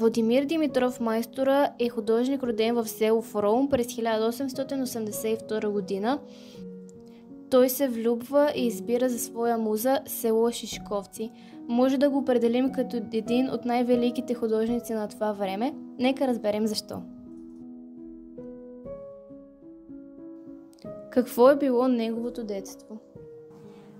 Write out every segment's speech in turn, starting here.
Владимир Димитров Майстора е художник, роден в село Фролун през 1882 година. Той се влюбва и избира за своя муза село Шишковци. Може да го определим като един от най-великите художници на това време. Нека разберем защо. Какво е било неговото детство?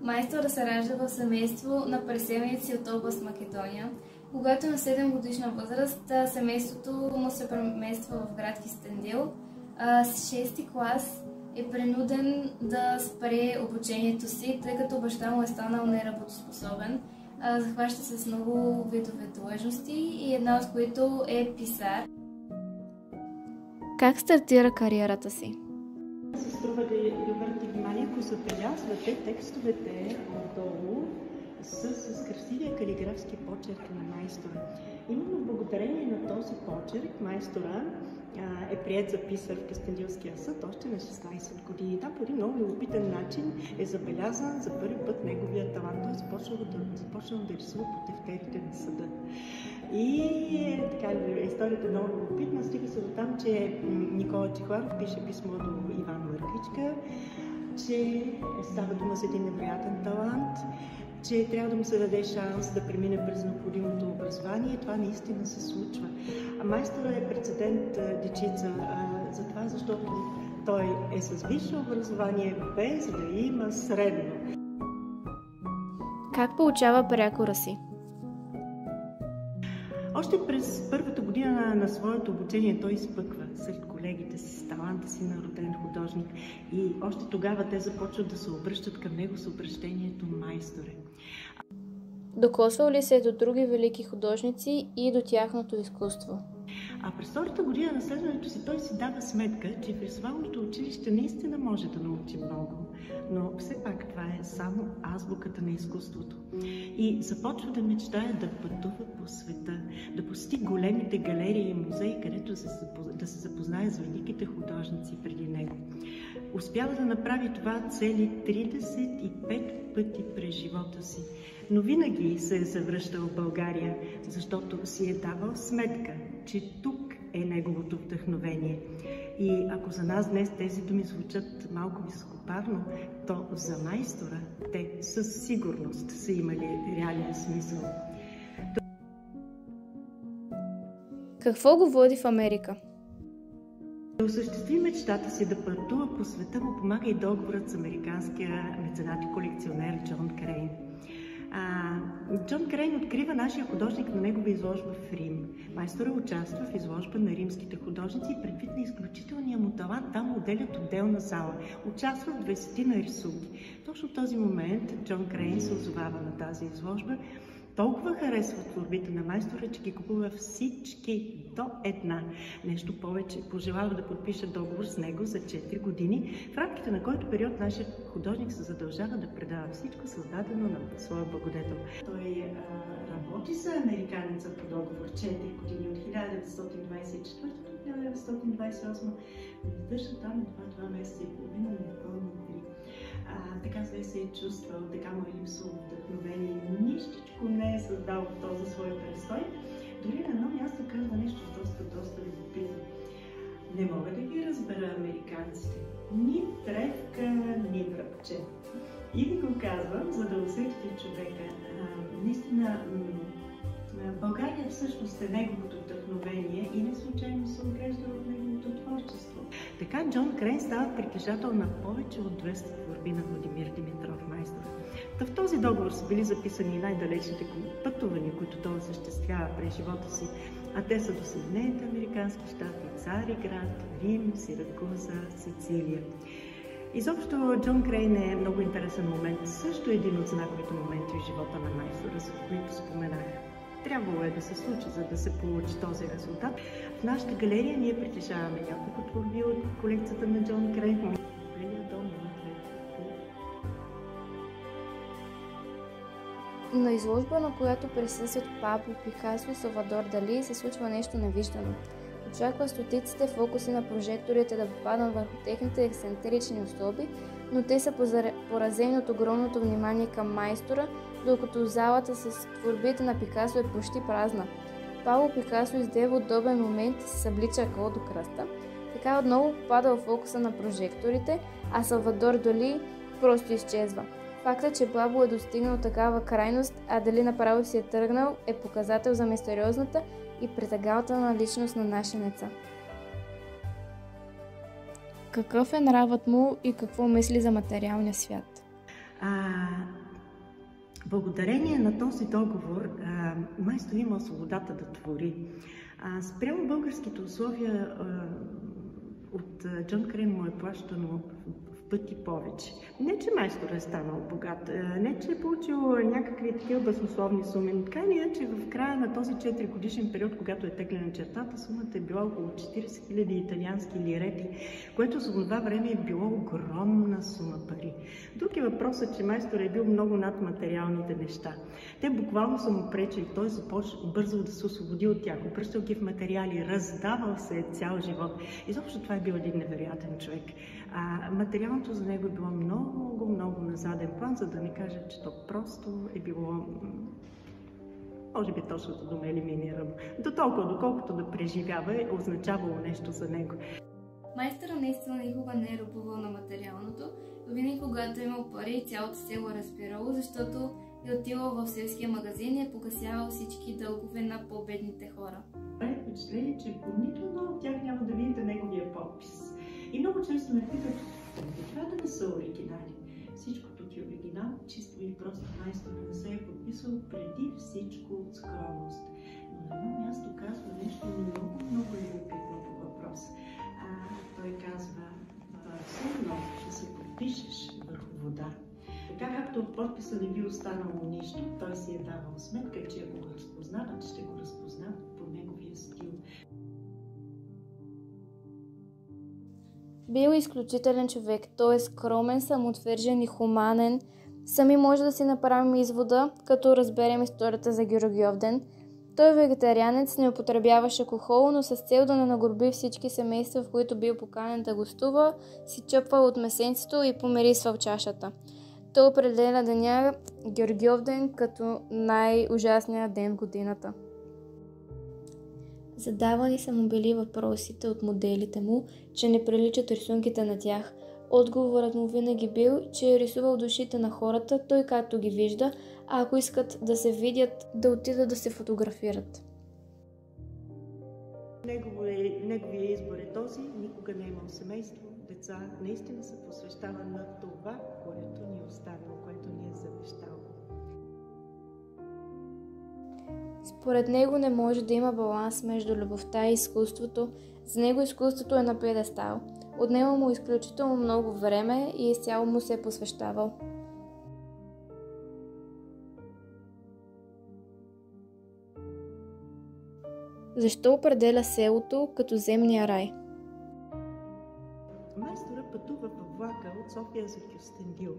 Майстора се ражда в семейство на преселници от област Македония. Когато е на 7 годишна възраст, семейството му се премества в град Кюстендил. С 6-ти клас е принуден да спре обучението си, тъй като баща му е станал неработоспособен. Захваща се с много видове длъжности и една от които е писар. Как стартира кариерата си? Си струва да обърнете внимание, ако забелязвате текстовете отдолу с красивия калиграфски почерк на Майстора. Именно благодарение на този почерк Майстора е приет за писар в Кюстендилския съд още на 16 години. Да, по един много любопитен начин е забелязан за първи път неговия талант. Той е започнал да рисува по тефтерите на съда. И така, историята е много любопитна. Стига се до там, че Никола Чехларов пише писмо до Иван Мърквичка, че става дума за един невероятен талант, че трябва да му се даде шанс да премине през необходимото образование. Това наистина се случва. А Майстора е прецедент дечица, затова защото той е с висше образование, без да има средно. Как получава прякора си? Още през първата година на своето обучение той изпъква сред колегите си с таланта си на роден художник и още тогава те започват да се обръщат към него с обръщението Майсторе. Докосвал ли се до други велики художници и до тяхното изкуство? А през втората година на следването си той си дава сметка, че в рисувалното училище наистина може да научи много, но все пак това е само азбуката на изкуството. И започва да мечтае да пътува по света, да посети големите галерии и музеи, където да се запознае с великите художници преди него. Успява да направи това цели 35 пъти през живота си, но винаги се е завръщал в България, защото си е давал сметка, че тук е неговото вдъхновение. И ако за нас днес тези думи звучат малко високопарно, то за Майстора те със сигурност са имали реален смисъл. Какво го води в Америка? Да осъществи мечтата си да пътува по света му помага и договорът с американския меценат и колекционер Джон Крейн. Джон Крейн открива нашия художник на негова изложба в Рим. Майстора участва в изложба на римските художници и предвид на изключителния му талант там отделят отделна зала. Участва в 20 рисунки. Точно в този момент Джон Крейн се озовава на тази изложба. Толкова харесва творбите на Майстора, че ги купува всички до една. Нещо повече, пожелава да подпише договор с него за 4 години, в рамките на който период нашия художник се задължава да предава всичко създадено на своя благодетел. Той работи за американеца по договор 4 години от 1924 до 1928. Издържа там 2 месеца и половина, непълни 3. Така се е чувствал, така му е липсвало вдъхновение. Нищичко не е създал в този свой престой. Дори на едно място казва нещо доста любопитно. Не мога да ги разбера американците. Ни тревка, ни връбче. И ви го казвам, за да усетите човека. Наистина, България всъщност е неговото вдъхновение и не случайно се оглежда в неговото творчество. Така Джон Крейн става притежател на повече от 200 творби на Владимир Димитров Майстора. В този договор са били записани най-далечните пътувания, които той осъществява през живота си, а те са до Съединените американски щати, Цариград, Рим, Сиракуза, Сицилия. Изобщо Джон Крейн е много интересен момент, също един от знаковите моменти в живота на Майстора, за които споменах. Трябвало е да се случи, за да се получи този резултат. В нашата галерия ние притежаваме няколко творби от колекцията на Джон Крейн. На изложба, на която присъстват Пабло Пикасо и Салвадор Дали, се случва нещо невиждано. Очаква стотиците фокуси на прожекторите да попаднат върху техните ексцентрични особи, но те са поразени от огромното внимание към Майстора, докато залата с творбите на Пикасо е почти празна. Пабло Пикасо издева удобен момент и се съблича акъл до кръста, така отново попада в фокуса на прожекторите, а Салвадор Дали просто изчезва. Фактът, че Пабло е достигнал такава крайност, а дали направо си е тръгнал, е показател за мистериозната и притегателна личност на нашенеца. Какъв е нравът му и какво мисли за материалния свят? Благодарение на този договор майстор има свободата да твори. Спрямо българските условия от Джон Крейн му е плащано в пъти повече. Не, че майстор е станал богат, не, че е получил някакви такива баснословни суми, но така или иначе в края на този 4 годишен период, когато е теглена чертата, сумата е била около 40 000 италиански лирети, което за това време е било огромна сума пари. Друг е въпросът, че майстор е бил много над материалните неща. Те буквално са му пречили, той започва бързо да се освободи от тях, обръщал ги в материали, раздавал се цял живот. Изобщо това е бил един невероятен човек. Материалното за него е било много на заден план, за да не кажа, че то просто е било, може би точното дума е елиминирано. До толкова, доколкото да преживява, е означавало нещо за него. Майстора наистина никога не е робувал на материалното, винаги когато е имал пари, цялото село е разбирало, защото е отивал в селския магазин и е погасявал всички дългове на по-бедните хора. Прави впечатление, че по нито едно от тях няма да видите неговия подпис. И много често ме питат, това да не са оригинали. Всичко тук е оригинал, чисто и просто майстор не се е подписал преди всичко от скромност. Но на едно място казва нещо много любопитно по въпрос. Той казва, все едно ще се подпишеш върху вода. Така както от подписа не би останало нищо, той си е давал сметка, че ако го разпознават, ще го разпознават по неговия стил. Бил изключителен човек, той е скромен, самоотвържен и хуманен. Сами може да си направим извода, като разберем историята за Георгиовден. Той е вегетарианец, не употребяваше алкохол, но с цел да не нагорби всички семейства, в които бил поканен да гостува, си чъпвал от месенцето и помирисвал чашата. Той определя деня Георгиовден като най-ужасния ден в годината. Задавани са му били въпросите от моделите му, че не приличат рисунките на тях. Отговорът му винаги бил, че е рисувал душите на хората, той както ги вижда, а ако искат да се видят, да отидат да се фотографират. Неговия избор е този, никога не е имал семейство, деца, наистина се посвещава на това, което ни е останало, което ни е завещало. Според него не може да има баланс между любовта и изкуството. За него изкуството е на пиедестал. Отнема му изключително много време и изцяло му се е посвещавал. Защо определя селото като земния рай? Майстора пътува във влака от София за Кюстендил.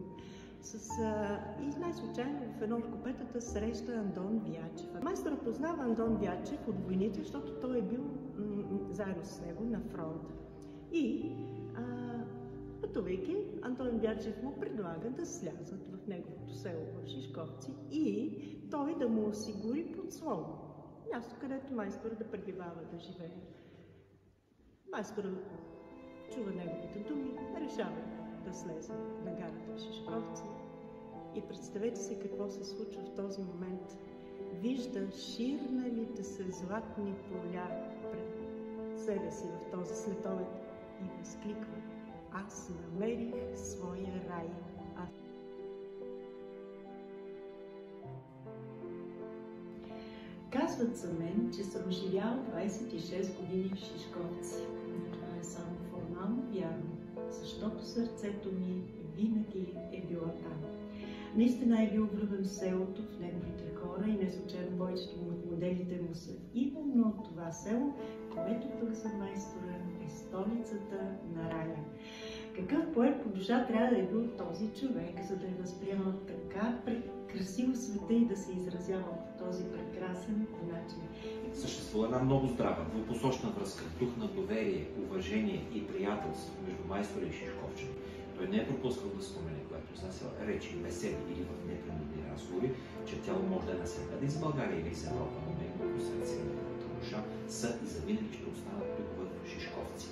И най-случайно в едно от купетата среща Андон Вячев. Майстора познава Андон Вячев от войните, защото той е бил заедно с него на фронта. И пътувайки, Антон Вячев му предлага да слязат в неговото село в Шишковци и той да му осигури подслон. Място, където майстора да пребивава, да живее. Майстора чува неговите думи, решава да слезе на гарата в Шишковци. И представете си какво се случва в този момент. Вижда ширналите се златни поля пред себе си в този следобед и възкликва: аз намерих своя рай. Казват за мен, че съм живял 26 години в Шишковци. Това е само формално вярно, защото сърцето ми винаги е било там. Наистина е бил влюбен в селото, в неговите хора и не случайно повечето от моделите му са именно от това село, което пък за майстора е столицата на рая. Какъв поет по душа трябва да е бил този човек, за да е възприемал така красиво света и да се изразява по този прекрасен начин? Съществува една много здрава, двупосочна връзка, дух на доверие, уважение и приятелство между майстора и Шишковчен. Той не е пропускал да спомене, когато изнася речи, беседи или в непринудни разговори, че тяло може да е навсякъде из България или из Европа, но неговото сърце душа са и завинаги ще останат тук в Шишковци.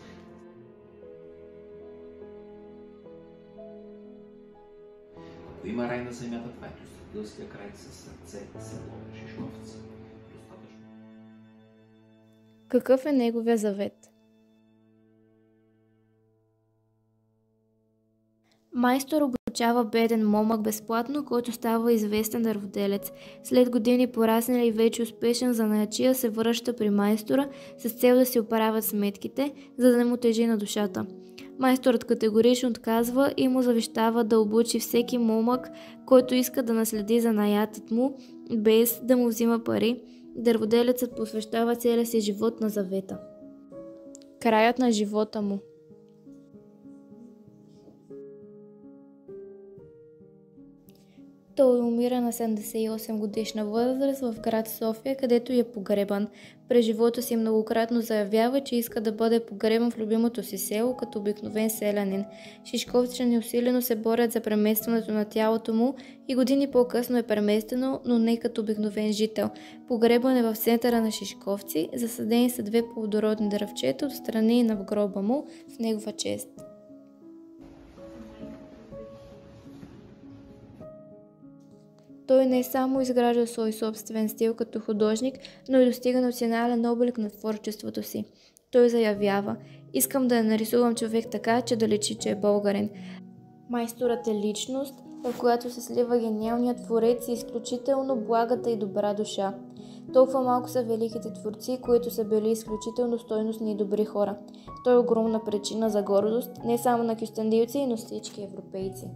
Ако има рай на земята, това е Кюстендилския край със сърце село Шишковци. Достатъчно. Какъв е неговия завет? Майстор обучава беден момък безплатно, който става известен дърводелец. След години пораснал и вече успешен занаятчия се връща при майстора с цел да си оправят сметките, за да не му тежи на душата. Майсторът категорично отказва и му завещава да обучи всеки момък, който иска да наследи занаятът му, без да му взима пари. Дърводелецът посвещава целия си живот на завета. Краят на живота му. Той умира на 78 годишна възраст в град София, където е погребан. През живота си многократно заявява, че иска да бъде погребан в любимото си село като обикновен селянин. Шишковчани усилено се борят за преместването на тялото му и години по-късно е преместено, но не като обикновен жител. Погребан е в центъра на Шишковци, засадени са 2 плодородни дръвчета отстрани на гроба му в негова чест. Той не само изгражда свой собствен стил като художник, но и достига национален облик на творчеството си. Той заявява: "Искам да нарисувам човек така, че да личи, че е българин." Майсторът е личност, в която се слива гениалният творец и изключително благата и добра душа. Толкова малко са великите творци, които са били изключително стойностни и добри хора. Той е огромна причина за гордост не само на кюстендилци, но всички европейци.